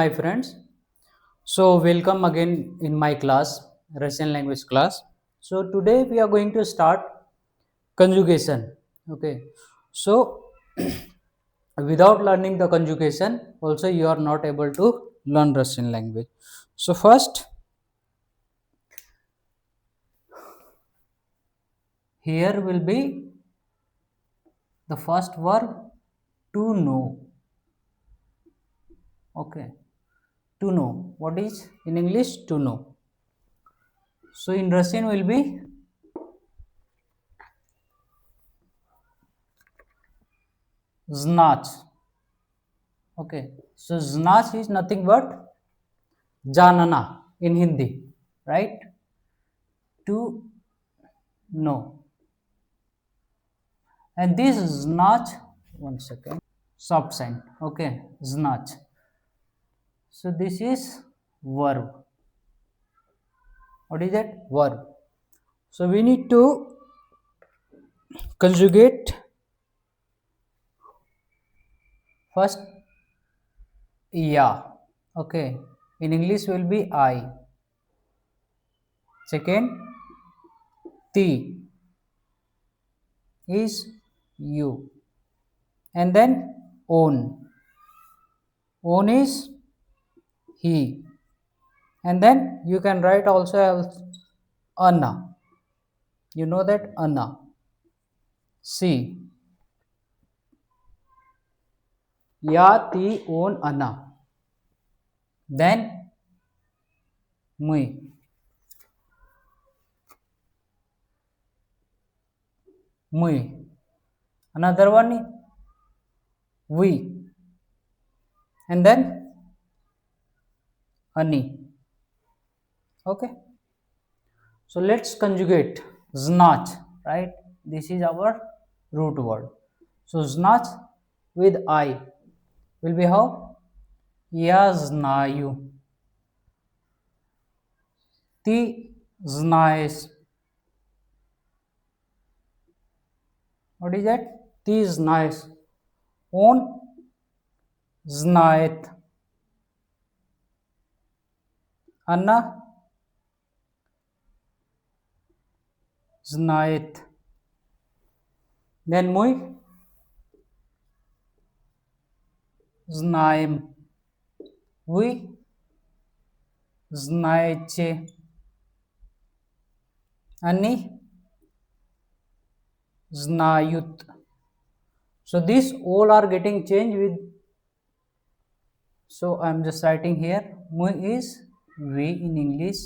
Hi friends, so welcome again in my class, Russian language class. So today we are going to start conjugation. Okay, so without learning the conjugation also you are not able to learn Russian language. So first, here will be the first verb, to know. Okay, to know, what is in English? To know. So in Russian will be znach. Okay, so znach is nothing but janana in Hindi, right? To know. And this znach, one second, soft sign. Okay, znach. So this is verb. What is that? Verb. So we need to conjugate first ya. Okay, in English will be I. Second, ti is you. And then own. Own is he. And then you can write also as Anna. You know that Anna. C. Ya ti own Anna. Then mui. Mui. Another one we. And then Ani. Okay. So let's conjugate znach, right? This is our root word. So znach with I will be how? Ya znayu. Ti znaes. What is that? Ti znaes. On znaet. Anna znaet. Then mui znaem. We znaecie. Ani znayut. So these all are getting changed with. So I am just writing here. Mu is we in English.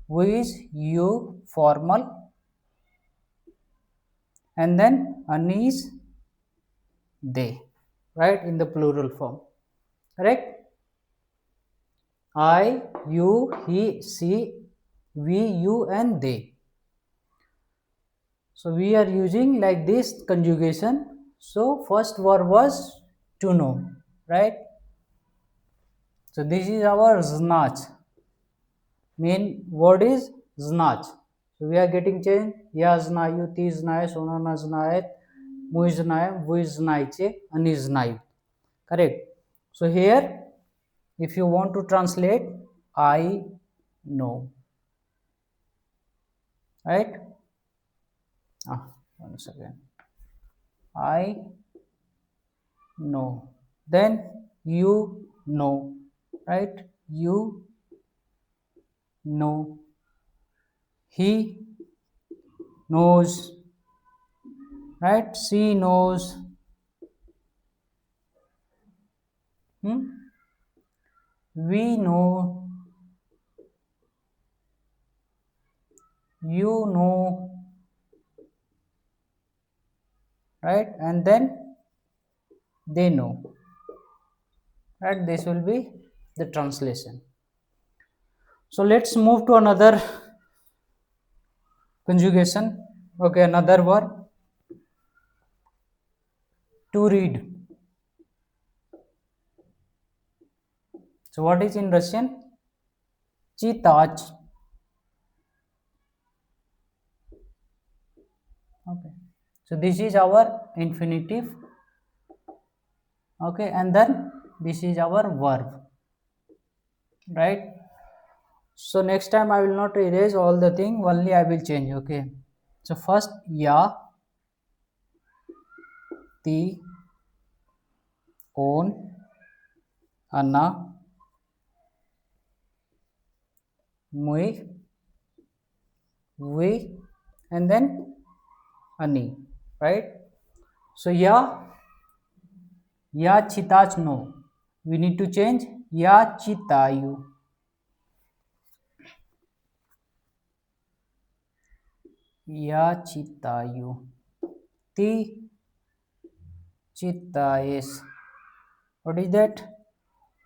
We is you formal. And then ani is they. Right, in the plural form. Correct? I, you, he, she, we, you, and they. So we are using like this conjugation. So first verb was to know, right? So this is our znach. Main word is znach. So we are getting change. Ya znayu, ti znaye, sonana znayet, mu znaye, vu znayche, ani znayu. Correct. So here, if you want to translate, I know. Right? One second. I know. Then you know. Right? You know. He knows. Right? She knows. We know. You know. Right? And then they know. Right? This will be the translation. So let's move to another conjugation. Okay, another word. To read. So what is in Russian? Chitach. Okay. So this is our infinitive. Okay, and then this is our verb. right? So next time I will not erase all the thing, only I will change. Okay, so first ya, ti, on, anna, mui, we, and then ani, right? So ya chitach no, we need to change ya chitayu, ya chitayu, ti chitayes, what is that?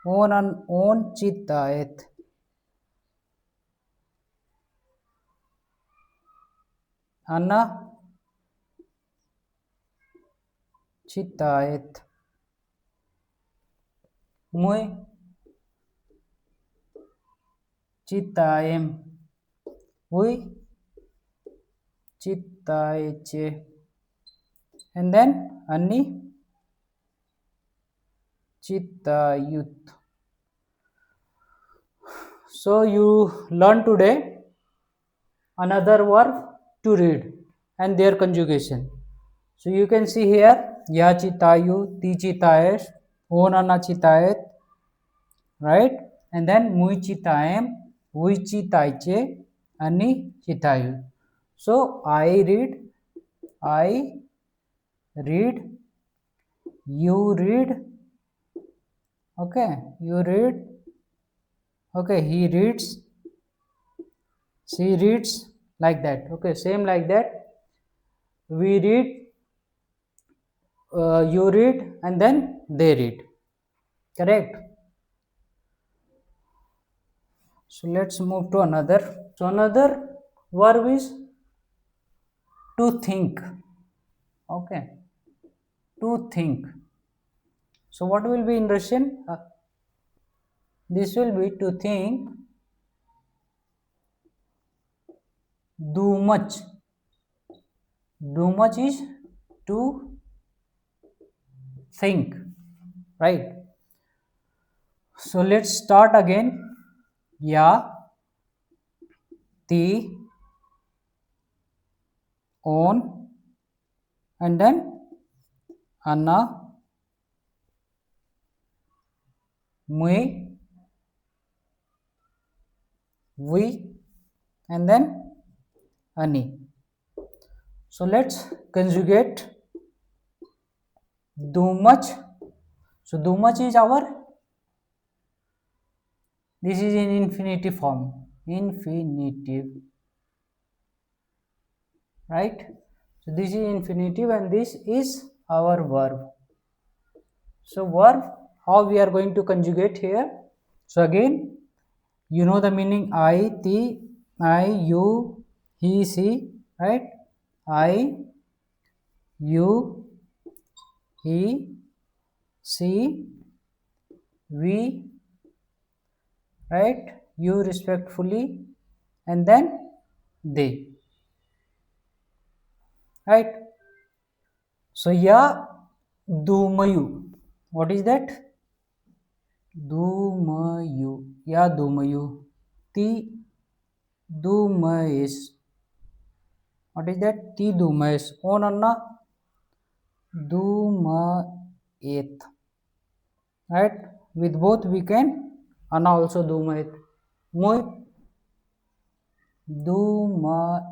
On chitayet, anna chitayet, mui chitayem, we chitayeche, and then ani chitayut. So you learn today another verb to read and their conjugation. So you can see here ya chitayu, ti chitayesh, on anna chitayet, right? And then mui chitayem, we chitaiche, ani chitayu. So I read, you read, okay, you read, okay, he reads, she reads, like that. Okay, same like that. We read, you read, and then they read. Correct. So let's move to another. So another verb is to think. Okay, to think. So what will be in Russian? This will be to think. Do much. Do much is to think, right? So let's start again. Ya, ti, on, and then anna, mui, we, and then ani. So let's conjugate do much. So do much is our, this is in infinitive form, infinitive, right? So this is infinitive and this is our verb. So verb, how we are going to conjugate here? So again, you know the meaning I, ti, I, you, he, she, right? I, you, he, she, we, right? You respectfully, and then they, right? So ya dumayu, what is that? Dumayu, ya dumayu, ti dumayes, what is that? Ti dumayes, on anna dumayet, right? With both we can anna also dumayet, muy dumayem,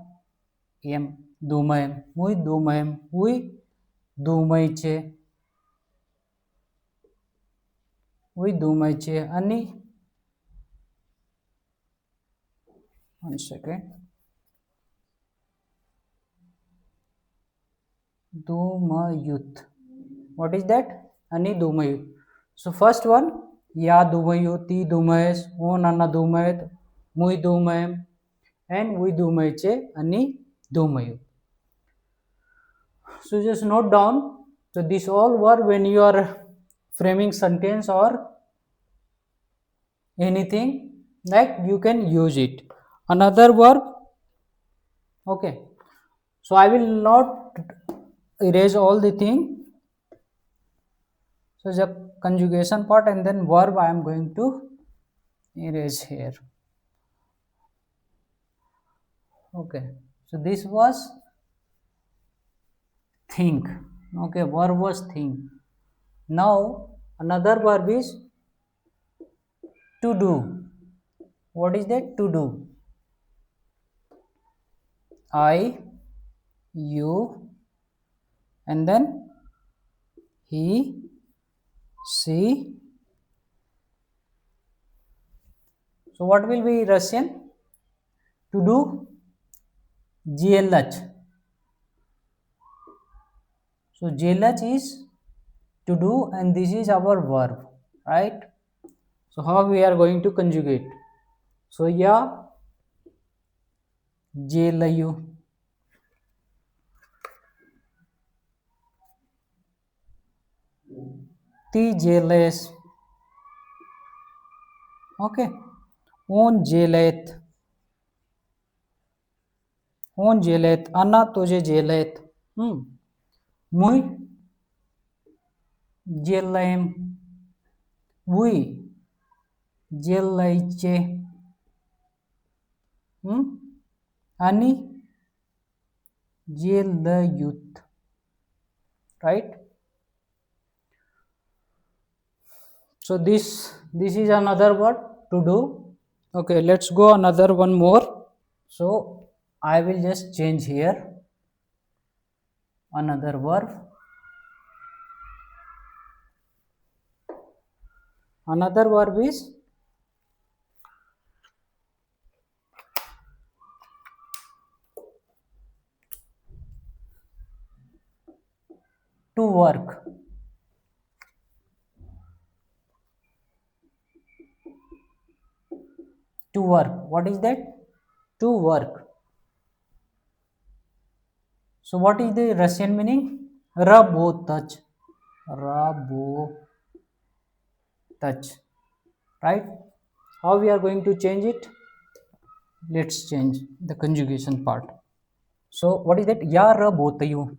dumayem, muy dumayem, we dumayche, we dumayche, ani, one second, dumayut, what is that? Ani dumayut. So first one, ya dumayu, ti dumayes, on anna dumayet, muy dumayem, and we dumayche, ani dumayu. So just note down. So this all were when you are framing sentence or anything, like you can use it. Another verb. Okay. So I will not erase all the thing. So the conjugation part and then verb I am going to erase here. Okay, so this was think. Okay, verb was think. Now another verb is to do. What is that? To do. I, you, and then he, she. So what will be Russian? To do, GLH. So GLH is to do, and this is our verb, right? So how we are going to conjugate? So yeah, GLU, TJLS, okay, on JLeth, Anna Toje JLeth, Mui JLM, We JLH, Ani JLUth, right? So this is another word, to do. Okay, let's go another one more. So I will just change here another verb. Another verb is to work. To work. What is that? To work. So what is the Russian meaning? Работать. Работать. Right? How we are going to change it? Let's change the conjugation part. So what is that? Я работаю.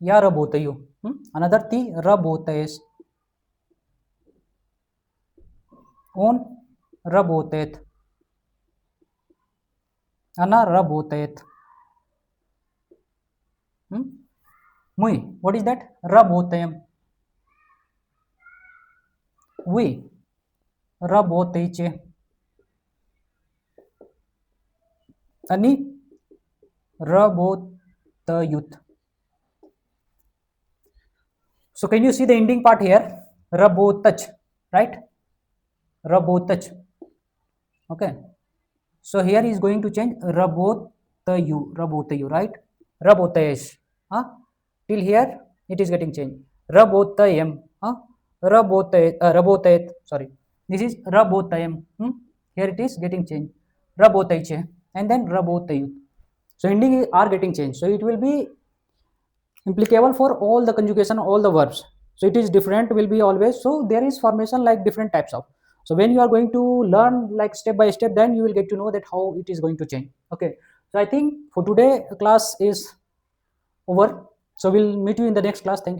Я работаю. Another T, работаешь. Он работает. Она работает. Мы. What is that? Работаем. Вы работаете. Они работают. So can you see the ending part here? Работать, right? Работать. Okay. So here is going to change работаю, right? Работаешь. Till here it is getting changed. Работаем. Работает. Sorry. This is работаем. Here it is getting changed. Работаете. And then работают. So ending are getting changed. So it will be applicable for all the conjugation, all the verbs. So it is different, will be always. So there is formation like different types of. So when you are going to learn like step by step, then you will get to know that how it is going to change. Okay. So I think for today class is over. So we'll meet you in the next class. Thank you.